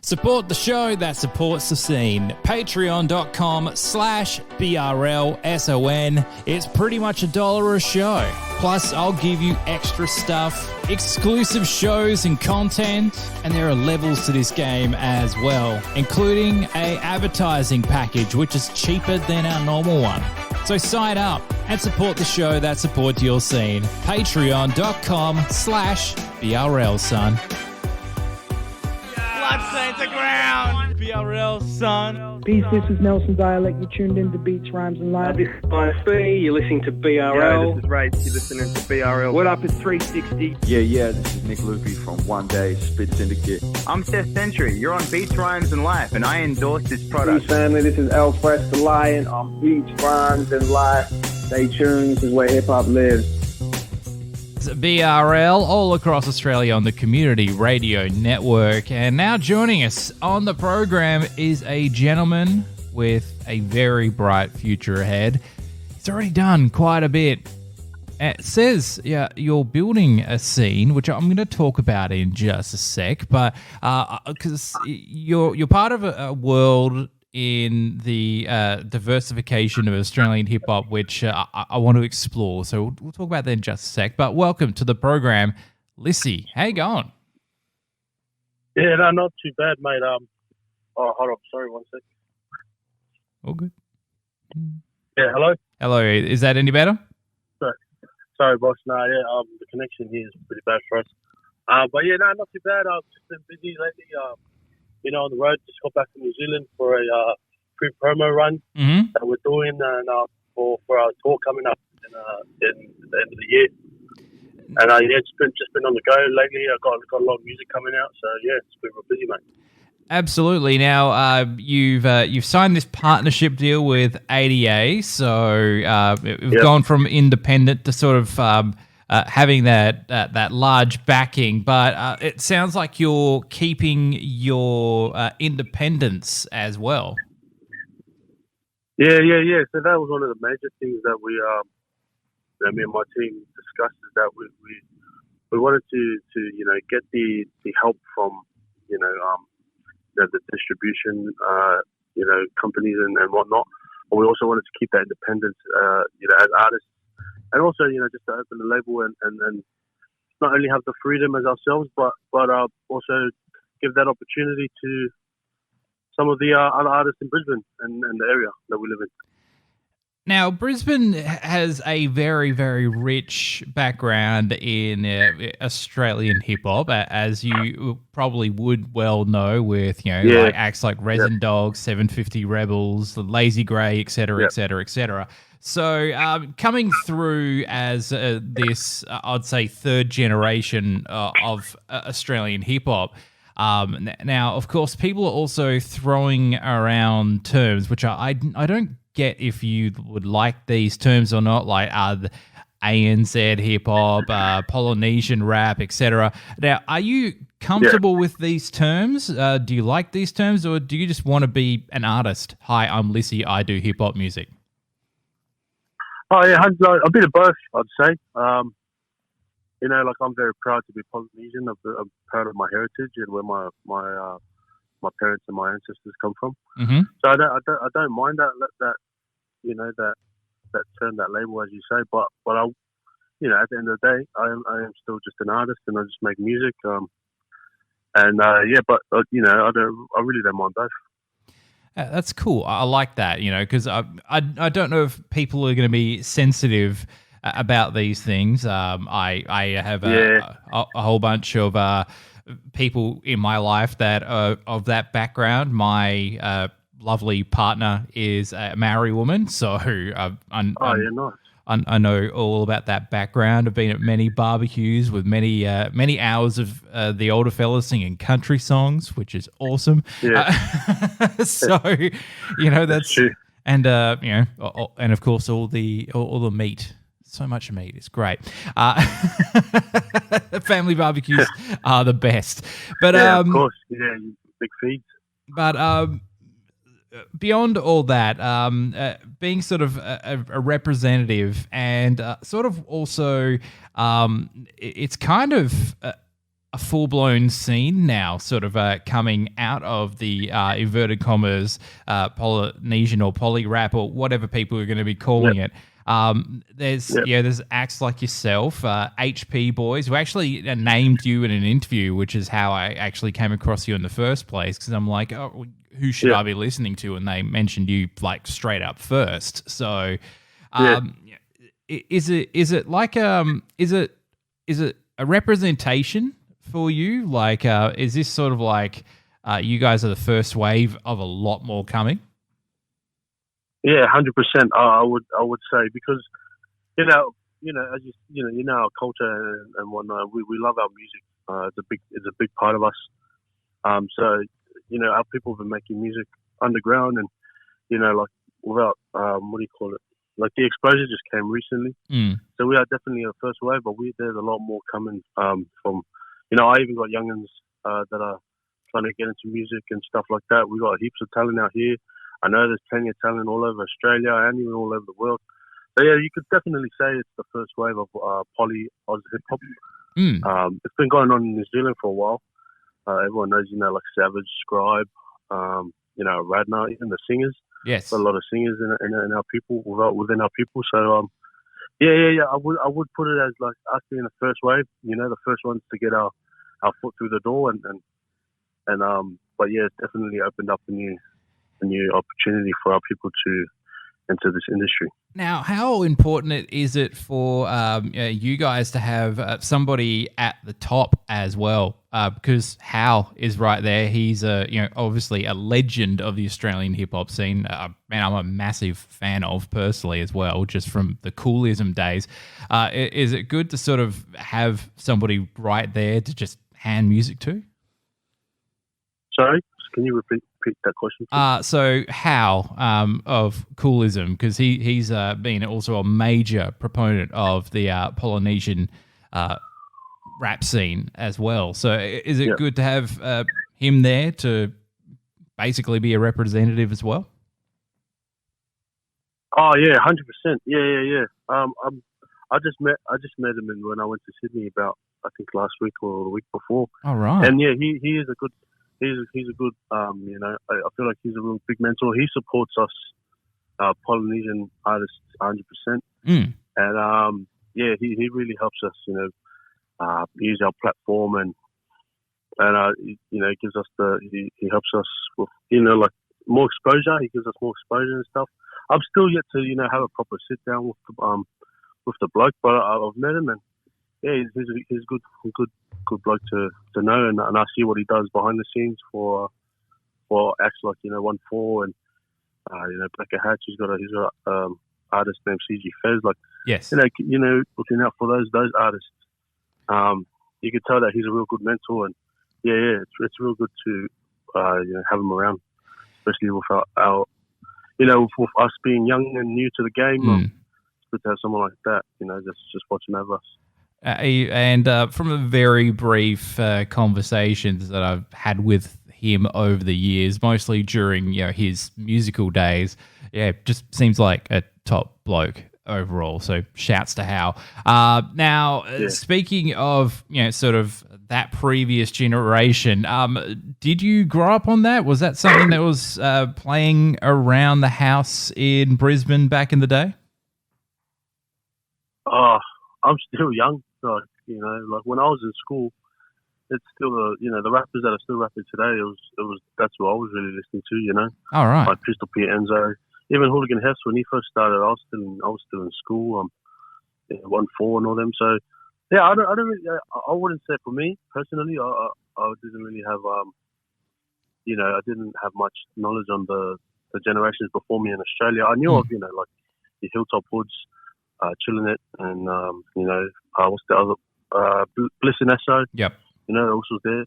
Support the show that supports the scene. Patreon.com/BRLSON. It's pretty much $1 a show. Plus, I'll give you extra stuff, exclusive shows and content, and there are levels to this game as well, including a advertising package, which is cheaper than our normal one. So sign up and support the show that supports your scene. Patreon.com/BRL, son. Bloodstains the ground. BRL, son. Peace, this is Nelson Dialect. You tuned in to Beats, Rhymes, and Live. This is ISB. You're listening to BRL. Yo, this is Ray. You're listening to BRL. What up? It's 360. Yeah, this is Nick Loopy from One Day Spit Syndicate. I'm Seth Century. You're on Beats, Rhymes, and Life, and I endorse this product. Peace, family. This is Alfred the Lion on Beats, Rhymes, and Life. Stay tuned. This is where hip-hop lives. BRL all across Australia on the Community Radio Network. And now joining us on the program is a gentleman with a very bright future ahead. He's already done quite a bit. It says you're building a scene, which I'm going to talk about in just a sec, but because you're part of a world in the diversification of Australian hip-hop, which I want to explore. So we'll talk about that in just a sec. But welcome to the program, Lisi. How you going? Yeah, no, not too bad, mate. Hold on. Sorry, 1 sec. All good. Yeah, hello? Hello. Is that any better? Sorry, boss. No, the connection here is pretty bad for us. But yeah, no, not too bad. I've just been busy lately. On the road, just got back from New Zealand for a pre-promo run that we're doing for our tour coming up in the end of the year. And it's been on the go lately. I've got a lot of music coming out, so yeah, it's been real busy, mate. Absolutely. Now you've signed this partnership deal with ADA, so we've gone from independent to sort of having that large backing, but it sounds like you're keeping your independence as well. Yeah. So that was one of the major things that me and my team discussed, is that we wanted to get the help from the distribution companies and whatnot, but we also wanted to keep that independence as artists. And also, just to open the label and not only have the freedom as ourselves, but also give that opportunity to some of the other artists in Brisbane and the area that we live in. Now, Brisbane has a very, very rich background in Australian hip-hop, as you probably would well know, with like acts like Resin Dogs, 750 Rebels, the Lazy Grey, et cetera, et cetera, et cetera. So coming through as this, I'd say, third generation of Australian hip-hop, now, of course, people are also throwing around terms, which I don't get if you would like these terms or not, like the ANZ hip-hop, Polynesian rap, etc. Now, are you comfortable with these terms? Do you like these terms, or do you just want to be an artist? Hi, I'm Lisi, I do hip-hop music. Oh yeah, a bit of both, I'd say. I'm very proud to be Polynesian. I'm proud of my heritage and where my parents and my ancestors come from. Mm-hmm. So I don't mind that term, that label, as you say. But I, at the end of the day, I am still just an artist, and I just make music. I really don't mind both. That's cool. I like that, because I don't know if people are going to be sensitive about these things. I have a whole bunch of people in my life that are of that background. My lovely partner is a Maori woman, so nice. I know all about that background. I've been at many barbecues with many hours of the older fellas singing country songs, which is awesome. Yeah. So, that's true. And and of course all the meat. So much meat. It's great. Family barbecues are the best. But of course, big feeds. But beyond all that, being sort of a representative and sort of also, it's kind of a a full-blown scene now, sort of coming out of the inverted commas Polynesian or poly rap or whatever people are going to be calling it. There's acts like yourself, HP Boys, who actually named you in an interview, which is how I actually came across you in the first place, because I'm like, oh, who should I be listening to? And they mentioned you like straight up first. So, is it a representation for you? Like, is this sort of like you guys are the first wave of a lot more coming? Yeah, 100%. I would say, because as our culture and whatnot. We love our music. It's a big part of us. So our people have been making music underground, and like without what do you call it? Like the exposure just came recently. So we are definitely a first wave, but there's a lot more coming from. I even got youngins that are trying to get into music and stuff like that. We got heaps of talent out here. I know there's plenty of talent all over Australia and even all over the world. So yeah, you could definitely say it's the first wave of poly Oz hip hop. It's been going on in New Zealand for a while. Everyone knows, like Savage, Scribe, Radna, even the singers. Yes, a lot of singers in our people, within our people. So I would put it as like us being the first wave. The first ones to get our foot through the door, but yeah, it's definitely opened up a new opportunity for our people to enter this industry. Now, how important is it for you guys to have somebody at the top as well? Because Hal is right there. He's obviously a legend of the Australian hip hop scene. Man, I'm a massive fan of personally as well, just from the coolism days. Is it good to sort of have somebody right there to just hand music to? Sorry, can you repeat that question? So Hal of Coolism, because he's been also a major proponent of the Polynesian rap scene as well. So is it good to have him there to basically be a representative as well? Oh yeah, 100%. Yeah. I just met him when I went to Sydney about, I think, last week or the week before. All right. And yeah, he is a good. He's a good. I feel like he's a real big mentor. He supports us Polynesian artists 100%. And he really helps us. Use our platform and gives us he helps us with like more exposure. He gives us more exposure and stuff. I'm still yet to have a proper sit down with the bloke, but I've met him, and yeah, he's good bloke to know, and I see what he does behind the scenes for acts like 1-4 and Blacker Hatch. He's got artist named CG Fez, like yes, looking out for those artists. You can tell that he's a real good mentor, and yeah, it's real good to have him around, especially with our with us being young and new to the game. It's good to have someone like that, just watching over us. And from a very brief conversations that I've had with him over the years, mostly during his musical days, just seems like a top bloke overall. So shouts to Hal. Now, speaking of sort of that previous generation, did you grow up on that? Was that something that was playing around the house in Brisbane back in the day? Oh, I'm still young. So, like when I was in school, it's still the rappers that are still rapping today. That's what I was really listening to. All right. Like Pistol P, Enzo, even Hooligan Hefts when he first started. I was still in school. 1-4 and all them. So yeah, I don't really. I wouldn't say for me personally. I didn't really have I didn't have much knowledge on the generations before me in Australia. I knew of like the Hilltop Hoods. Chilling it, and what's the other Bliss and Esso? Yep. Also was there.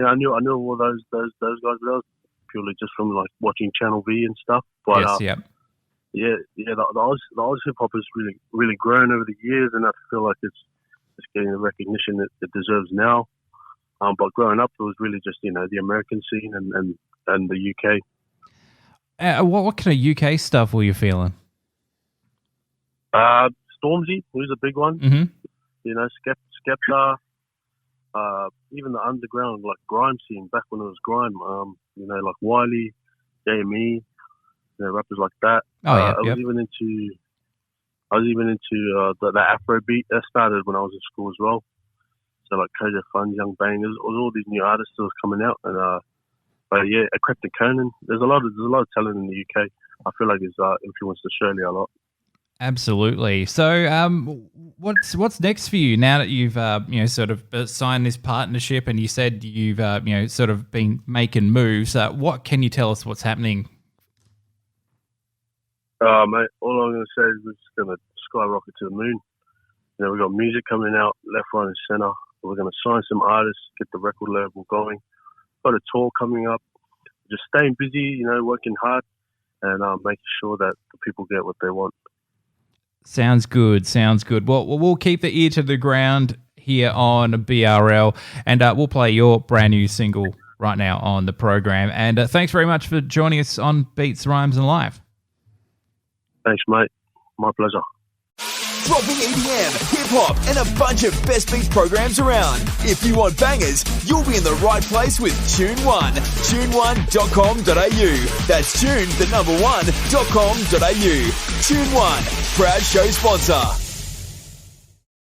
I knew all those guys, but that was purely just from like watching Channel V and stuff. But the Oz hip hop has really really grown over the years, and I feel like it's getting the recognition that it deserves now. But growing up, it was really just the American scene and the UK. What kind of UK stuff were you feeling? Stormzy, who's a big one. Mm-hmm. Skepta, even the underground like grime scene back when it was grime. Like Wiley, JME, rappers like that. Oh yeah, I was even into the Afro beat that started when I was in school as well. So like KJ Fun, Young Bang, there's all these new artists that was coming out, and but yeah, Krypton Conan. There's a lot of talent in the UK. I feel like it's influenced Australia a lot. Absolutely. So, what's next for you now that you've sort of signed this partnership, and you said you've sort of been making moves? What can you tell us? What's happening? Mate, all I'm going to say is we're just going to skyrocket to the moon. We've got music coming out left, right, and center. We're going to sign some artists, get the record label going. Got a tour coming up. Just staying busy, working hard, and making sure that the people get what they want. Sounds good. Well, we'll keep the ear to the ground here on BRL, and we'll play your brand new single right now on the program. And thanks very much for joining us on Beats, Rhymes and Life. Thanks, mate. My pleasure. Dropping EDM, hip-hop, and a bunch of best beats programs around. If you want bangers, you'll be in the right place with Tune One. Tune1.com.au. That's tune1.com.au. Tune One, proud show sponsor.